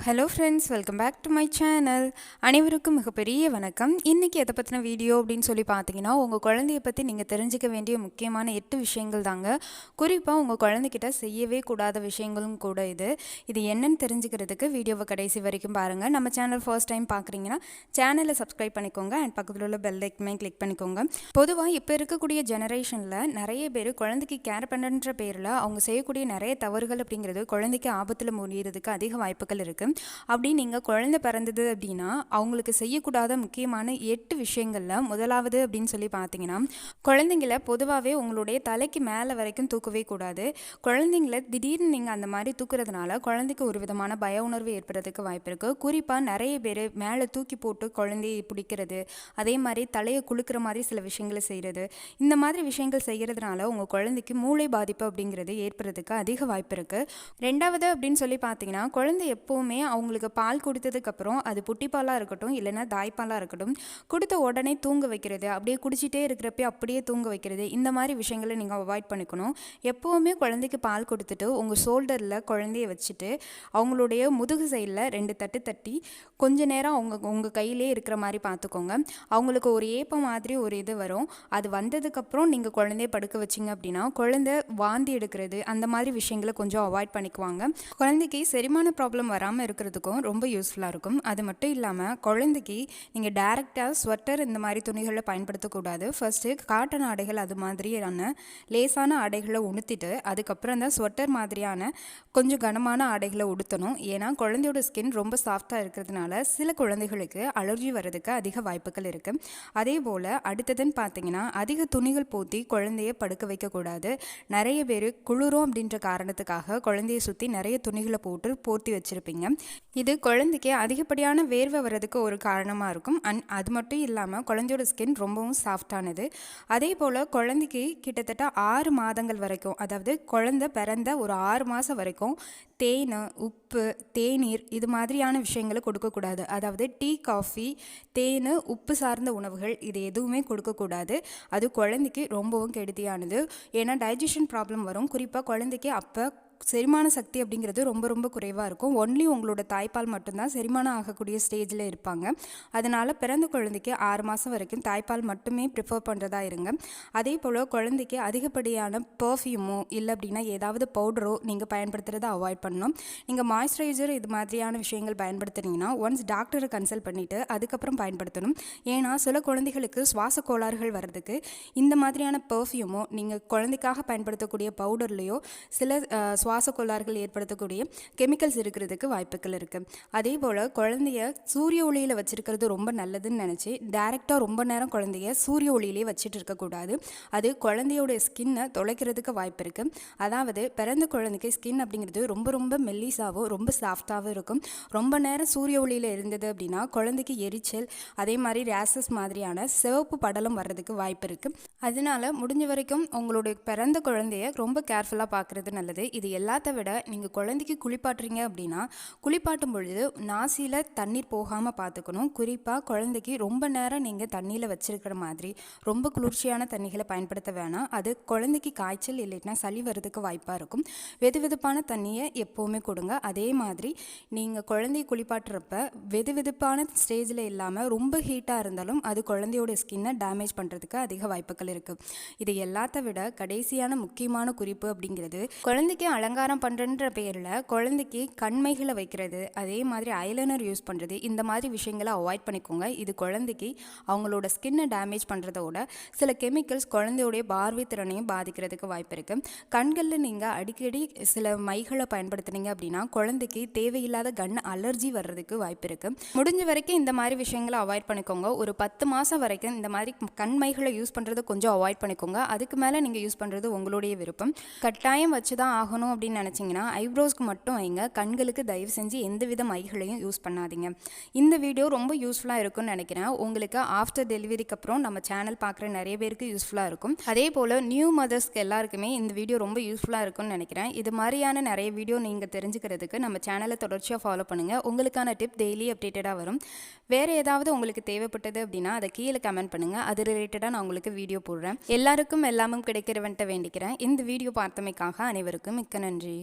Hello friends, welcome back to my channel. அனைவருக்கும் மிகப்பெரிய வணக்கம். இன்றைக்கி எதை பற்றின வீடியோ அப்படின்னு சொல்லி பார்த்தீங்கன்னா, உங்கள் குழந்தைய பற்றி நீங்கள் தெரிஞ்சிக்க வேண்டிய முக்கியமான 8 விஷயங்கள் தாங்க. குறிப்பாக உங்கள் குழந்தைகிட்ட செய்யவே கூடாத விஷயங்களும் கூட இது என்னன்னு தெரிஞ்சுக்கிறதுக்கு வீடியோவை கடைசி வரைக்கும் பாருங்கள். நம்ம சேனல் ஃபர்ஸ்ட் டைம் பார்க்குறீங்கன்னா சேனலை சப்ஸ்கிரைப் பண்ணிக்கோங்க அண்ட் பக்கத்தில் உள்ள பெல் ஐக்கனை கிளிக் பண்ணிக்கோங்க. பொதுவாக இப்போ இருக்கக்கூடிய ஜெனரேஷனில் நிறைய பேர் குழந்தைக்கு கேர் பண்ணுன்ற பேரில் அவங்க செய்யக்கூடிய நிறைய தவறுகள் அப்படிங்கிறது குழந்தைக்கு ஆபத்தில் முடியறதுக்கு அதிக வாய்ப்புகள் இருக்குது. அப்படி நீங்கள் குழந்தை பிறந்தது அப்படின்னா அவங்களுக்கு செய்யக்கூடாத முக்கியமான 8 விஷயங்களில் முதலாவது அப்படின்னு சொல்லி பார்த்தீங்கன்னா, குழந்தைங்கள பொதுவாகவே உங்களுடைய தலைக்கு மேலே வரைக்கும் தூக்கவே கூடாது. குழந்தைங்கள திடீர்னு நீங்கள் அந்த மாதிரி தூக்குறதுனால குழந்தைக்கு ஒரு விதமான பய உணர்வு ஏற்படுறதுக்கு வாய்ப்பு இருக்குது. குறிப்பாக நிறைய பேர் மேலே தூக்கி போட்டு குழந்தையை பிடிக்கிறது, அதே மாதிரி தலையை குலுக்கிற மாதிரி சில விஷயங்களை செய்கிறது, இந்த மாதிரி விஷயங்கள் செய்கிறதுனால உங்கள் குழந்தைக்கு மூளை பாதிப்பு அப்படிங்கிறது ஏற்படுறதுக்கு அதிக வாய்ப்பு இருக்குது. ரெண்டாவது அப்படின்னு சொல்லி பார்த்தீங்கன்னா, குழந்தை எப்போவுமே அவங்களுக்கு பால் கொடுத்ததுக்கப்புறம் அது புட்டிப்பாலாக இருக்கட்டும் இல்லைன்னா தாய்ப்பாலாக இருக்கட்டும், கொடுத்த உடனே தூங்க வைக்கிறது, அப்படியே குடிச்சிட்டே இருக்கிறப்ப அப்படியே தூங்க வைக்கிறது, இந்த மாதிரி விஷயங்களை நீங்கள் அவாய்ட் பண்ணிக்கணும். எப்போவுமே குழந்தைக்கு பால் கொடுத்துட்டு உங்கள் ஷோல்டரில் குழந்தைய வச்சுட்டு அவங்களுடைய முதுகு சைடில் 2 தட்டு தட்டி கொஞ்ச நேரம் உங்கள் கையிலே இருக்கிற மாதிரி பார்த்துக்கோங்க. அவங்களுக்கு ஒரு ஏப்பம் மாதிரி ஒரு இது வரும். அது வந்ததுக்கப்புறம் நீங்கள் குழந்தைய படுக்க வச்சிங்க அப்படின்னா குழந்தை வாந்தி எடுக்கிறது அந்த மாதிரி விஷயங்களை கொஞ்சம் அவாய்ட் பண்ணிக்குவாங்க. குழந்தைக்கு செரிமான ப்ராப்ளம் வராமல் இருக்கிறதுக்கும் ரொம்ப யூஸ்ஃபுல்லாக இருக்கும். அது மட்டும் இல்லாமல் குழந்தைக்கு நீங்கள் டைரெக்டாக ஸ்வெட்டர் இந்த மாதிரி துணிகளை பயன்படுத்தக்கூடாது. ஃபர்ஸ்ட்டு காட்டன் ஆடைகள் அது மாதிரியான லேசான ஆடைகளை உடுத்திட்டு அதுக்கப்புறம் தான் ஸ்வெட்டர் மாதிரியான கொஞ்சம் கனமான ஆடைகளை உடுத்தணும். ஏன்னா குழந்தையோட ஸ்கின் ரொம்ப சாஃப்டாக இருக்கிறதுனால சில குழந்தைகளுக்கு அலர்ஜி வர்றதுக்கு அதிக வாய்ப்புகள் இருக்குது. அதே போல் அடுத்ததுன்னு பார்த்தீங்கன்னா, அதிக துணிகள் போற்றி குழந்தைய படுக்க வைக்கக்கூடாது. நிறைய பேர் குளிரும் அப்படின்ற காரணத்துக்காக குழந்தைய சுற்றி நிறைய துணிகளை போட்டு போர்த்தி வச்சுருப்பீங்க. இது குழந்தைக்கு அதிகப்படியான வேர்வை வர்றதுக்கு ஒரு காரணமாக இருக்கும். அது மட்டும் இல்லாமல் குழந்தையோட ஸ்கின் ரொம்பவும் சாஃப்டானது. அதே போல் குழந்தைக்கு கிட்டத்தட்ட 6 மாதங்கள் வரைக்கும், அதாவது குழந்தை பிறந்த ஒரு 6 மாதம் வரைக்கும் தேன், உப்பு, தேநீர் இது மாதிரியான விஷயங்களை கொடுக்கக்கூடாது. அதாவது டீ, காஃபி, தேன், உப்பு சார்ந்த உணவுகள் இது எதுவுமே கொடுக்கக்கூடாது. அது குழந்தைக்கு ரொம்பவும் கெடுதியானது. ஏன்னா டைஜஷன் ப்ராப்ளம் வரும். குறிப்பாக குழந்தைக்கு அப்போ செரிமான சக்தி அப்படிங்கிறது ரொம்ப ரொம்ப குறைவாக இருக்கும். ஒன்லி உங்களோட தாய்ப்பால் மட்டும்தான் செரிமானம் ஆகக்கூடிய ஸ்டேஜில் இருப்பாங்க. அதனால் பிறந்த குழந்தைக்கு 6 மாதம் வரைக்கும் தாய்ப்பால் மட்டுமே ப்ரிஃபர் பண்ணுறதா இருங்க. அதே போல் குழந்தைக்கு அதிகப்படியான பர்ஃப்யூமோ இல்லை அப்படின்னா ஏதாவது பவுடரோ நீங்கள் பயன்படுத்துகிறத அவாய்ட் பண்ணணும். நீங்கள் மாய்ஸ்சரைசர் இது மாதிரியான விஷயங்கள் பயன்படுத்துனீங்கன்னா ஒன்ஸ் டாக்டரை கன்சல்ட் பண்ணிவிட்டு அதுக்கப்புறம் பயன்படுத்தணும். ஏன்னா சில குழந்தைகளுக்கு சுவாச கோளாறுகள் வர்றதுக்கு இந்த மாதிரியான பர்ஃப்யூமோ நீங்கள் குழந்தைக்காக பயன்படுத்தக்கூடிய பவுடர்லேயோ சில சுவாச கோளாறுகள் ஏற்படுத்தக்கூடிய கெமிக்கல்ஸ் இருக்கிறதுக்கு வாய்ப்புகள் இருக்குது. அதே போல் குழந்தைய சூரிய ஒளியில் வச்சுருக்கிறது ரொம்ப நல்லதுன்னு நினச்சி டைரெக்டாக ரொம்ப நேரம் குழந்தைய சூரிய ஒளியிலே வச்சுட்டு இருக்கக்கூடாது. அது குழந்தையோட ஸ்கின்னை தொலைக்கிறதுக்கு வாய்ப்பு இருக்குது. அதாவது பிறந்த குழந்தைக்கு ஸ்கின் அப்படிங்கிறது ரொம்ப ரொம்ப மெல்லிசாகவும் ரொம்ப சாஃப்டாகவும் இருக்கும். ரொம்ப நேரம் சூரிய ஒளியில் இருந்தது அப்படின்னா குழந்தைக்கு எரிச்சல், அதே மாதிரி ரேசஸ் மாதிரியான சிவப்பு படலம் வர்றதுக்கு வாய்ப்பு இருக்குது. அதனால முடிஞ்ச வரைக்கும் உங்களுடைய பிறந்த குழந்தைய ரொம்ப கேர்ஃபுல்லாக பார்க்குறது நல்லது. இது எல்லாத்த விட நீங்கள் குழந்தைக்கு குளிப்பாட்டுறீங்க அப்படின்னா குளிப்பாட்டும் பொழுது நாசியில் தண்ணீர் போகாமல் பார்த்துக்கணும். குறிப்பாக குழந்தைக்கு ரொம்ப நேரம் நீங்கள் தண்ணியில் வச்சிருக்கிற மாதிரி ரொம்ப குளிர்ச்சியான தண்ணிகளை பயன்படுத்த வேணாம். அது குழந்தைக்கு காய்ச்சல் இல்லைன்னா சளி வர்றதுக்கு வாய்ப்பாக இருக்கும். வெதுவெதுப்பான தண்ணியை எப்போவுமே கொடுங்க. அதே மாதிரி நீங்கள் குழந்தைய குளிப்பாட்டுறப்ப வெதுவெதுப்பான ஸ்டேஜில் இல்லாமல் ரொம்ப ஹீட்டாக இருந்தாலும் அது குழந்தையோட ஸ்கின்னை டேமேஜ் பண்ணுறதுக்கு அதிக வாய்ப்புகள் இருக்குது. இது எல்லாத்த விட கடைசியான முக்கியமான குறிப்பு அப்படிங்கிறது, குழந்தைக்கு அலங்காரம் பண்ணுறன்ற பேரில் குழந்தைக்கு கண்மைகளை வைக்கிறது, அதே மாதிரி ஐலைனர் யூஸ் பண்ணுறது, இந்த மாதிரி விஷயங்களை அவாய்ட் பண்ணிக்கோங்க. இது குழந்தைக்கு அவங்களோட ஸ்கின்னை டேமேஜ் பண்ணுறதோட சில கெமிக்கல்ஸ் குழந்தையோடைய பார்வை திறனையும் பாதிக்கிறதுக்கு வாய்ப்பு இருக்குது. கண்களில் நீங்கள் அடிக்கடி சில மைகளை பயன்படுத்துனீங்க அப்படின்னா குழந்தைக்கு தேவையில்லாத கண் அலர்ஜி வர்றதுக்கு வாய்ப்பு இருக்குது. முடிஞ்ச வரைக்கும் இந்த மாதிரி விஷயங்களை அவாய்ட் பண்ணிக்கோங்க. ஒரு 10 மாதம் வரைக்கும் இந்த மாதிரி கண்மைகளை யூஸ் பண்ணுறதை கொஞ்சம் அவாய்ட் பண்ணிக்கோங்க. அதுக்கு மேலே நீங்கள் யூஸ் பண்ணுறது உங்களுடைய விருப்பம். கட்டாயம் வச்சு தான் ஆகணும் அப்படின்னு நினச்சிங்கன்னா ஐப்ரோஸ்க்கு மட்டும் வைங்க. கண்களுக்கு தயவு செஞ்சு எந்த வித மைகளையும் யூஸ் பண்ணாதீங்க. இந்த வீடியோ ரொம்ப யூஸ்ஃபுல்லாக இருக்கும்னு நினைக்கிறேன். உங்களுக்கு ஆஃப்டர் டெலிவரிக்கு அப்புறம் நம்ம சேனல் பார்க்குற நிறைய பேருக்கு யூஸ்ஃபுல்லாக இருக்கும். அதே போல் நியூ மதர்ஸ்க்கு எல்லாருக்குமே இந்த வீடியோ ரொம்ப யூஸ்ஃபுல்லாக இருக்கும்னு நினைக்கிறேன். இது மாதிரியான நிறைய வீடியோ நீங்கள் தெரிஞ்சுக்கிறதுக்கு நம்ம சேனலை தொடர்ச்சியாக ஃபாலோ பண்ணுங்கள். உங்களுக்கான டிப் டெய்லி அப்டேட்டடாக வரும். வேறு ஏதாவது உங்களுக்கு தேவைப்பட்டது அப்படின்னா அதை கீழே கமெண்ட் பண்ணுங்கள். அது ரிலேட்டடாக நான் உங்களுக்கு வீடியோ போடுறேன். எல்லாருக்கும் எல்லாமும் கிடைக்கிறவன்ட்ட வேண்டிக்கிறேன். இந்த வீடியோ பார்த்தமைக்காக அனைவருக்கும் மிக்க நன்றி.